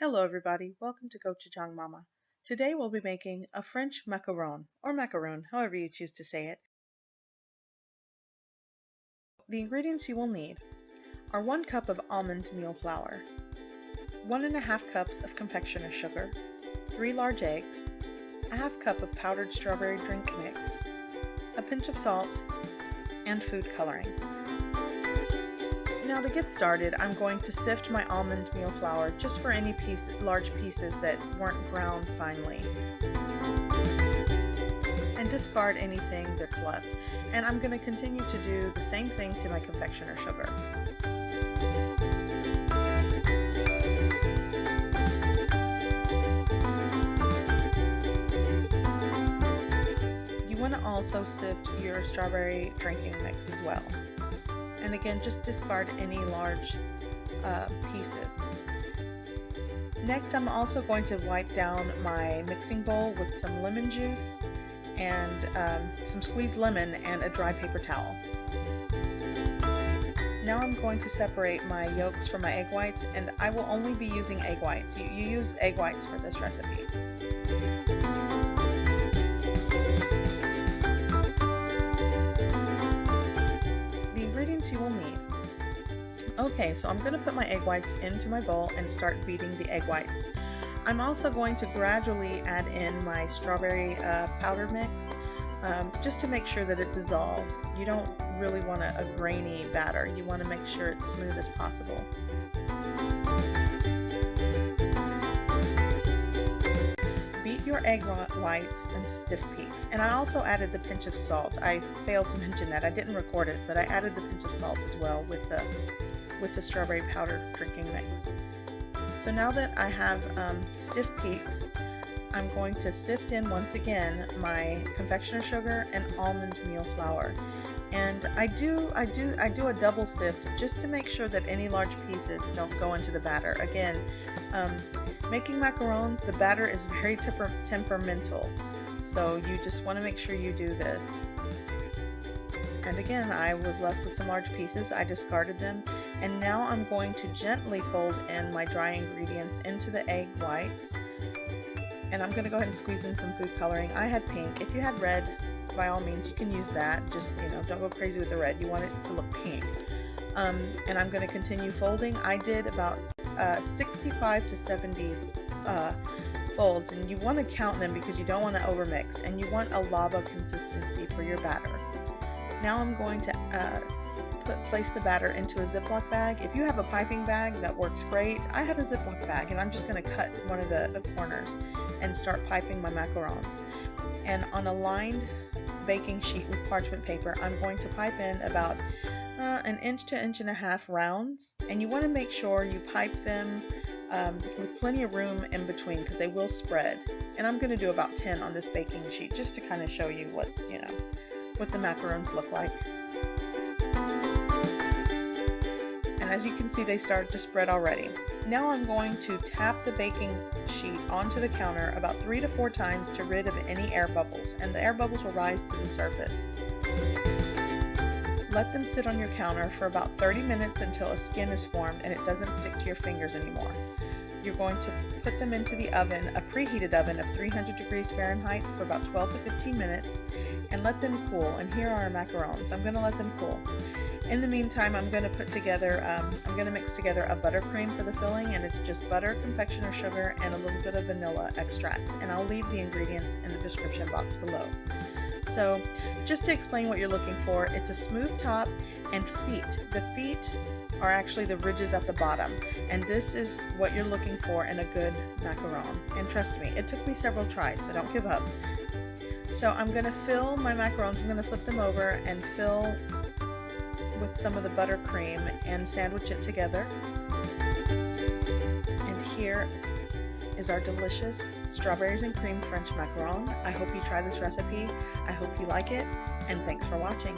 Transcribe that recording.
Hello everybody, welcome to Gochujang Mama. Today we'll be making a French macaron, or macaroon, however you choose to say it. The ingredients you will need are 1 cup of almond meal flour, 1½ cups of confectioner sugar, 3 large eggs, a ½ cup of powdered strawberry drink mix, a pinch of salt, and food coloring. Now to get started, I'm going to sift my almond meal flour just for any large pieces that weren't ground finely. And discard anything that's left. And I'm going to continue to do the same thing to my confectioner sugar. You want to also sift your strawberry drinking mix as well. And again, just discard any large pieces. Next, I'm also going to wipe down my mixing bowl with some lemon juice and some squeezed lemon and a dry paper towel. Now I'm going to separate my yolks from my egg whites, and I will only be using egg whites. You use egg whites for this recipe. You will need. Okay, so I'm going to put my egg whites into my bowl and start beating the egg whites. I'm also going to gradually add in my strawberry powder mix just to make sure that it dissolves. You don't really want a grainy batter. You want to make sure it's smooth as possible. Beat your egg whites into stiff peaks. And I also added the pinch of salt. I failed to mention that. I didn't record it, but I added the pinch of salt as well with the strawberry powder drinking mix. So now that I have stiff peaks, I'm going to sift in once again my confectioner sugar and almond meal flour. And I do a double sift just to make sure that any large pieces don't go into the batter. Again, making macarons, the batter is very temperamental. So you just want to make sure you do this. And again, I was left with some large pieces. I discarded them. And now I'm going to gently fold in my dry ingredients into the egg whites. And I'm going to go ahead and squeeze in some food coloring. I had pink. If you had red, by all means, you can use that. Just, don't go crazy with the red. You want it to look pink. And I'm going to continue folding. I did about 65 to 70 folds, and you want to count them because you don't want to overmix, and you want a lava consistency for your batter. Now I'm going to place the batter into a Ziploc bag. If you have a piping bag, that works great. I have a Ziploc bag, and I'm just going to cut one of the corners and start piping my macarons. And on a lined baking sheet with parchment paper, I'm going to pipe in about 1 inch to 1.5 inches rounds, and you want to make sure you pipe them with plenty of room in between because they will spread. And I'm going to do about 10 on this baking sheet just to kind of show you what the macarons look like. And as you can see, they started to spread already. Now I'm going to tap the baking sheet onto the counter about 3 to 4 times to rid of any air bubbles, and the air bubbles will rise to the surface. Let them sit on your counter for about 30 minutes until a skin is formed and it doesn't stick to your fingers anymore. You're going to put them into the oven, a preheated oven of 300 degrees Fahrenheit for about 12 to 15 minutes, and let them cool. And here are our macarons. I'm going to let them cool. In the meantime, I'm going to mix together a buttercream for the filling, and it's just butter, confectioner sugar, and a little bit of vanilla extract. And I'll leave the ingredients in the description box below. So just to explain what you're looking for, it's a smooth top and feet. The feet are actually the ridges at the bottom, and this is what you're looking for in a good macaron. And trust me, it took me several tries, so don't give up. So I'm going to fill my macarons, I'm going to flip them over and fill with some of the buttercream and sandwich it together. And here is our delicious strawberries and cream French macaron. I hope you try this recipe. I hope you like it, and thanks for watching.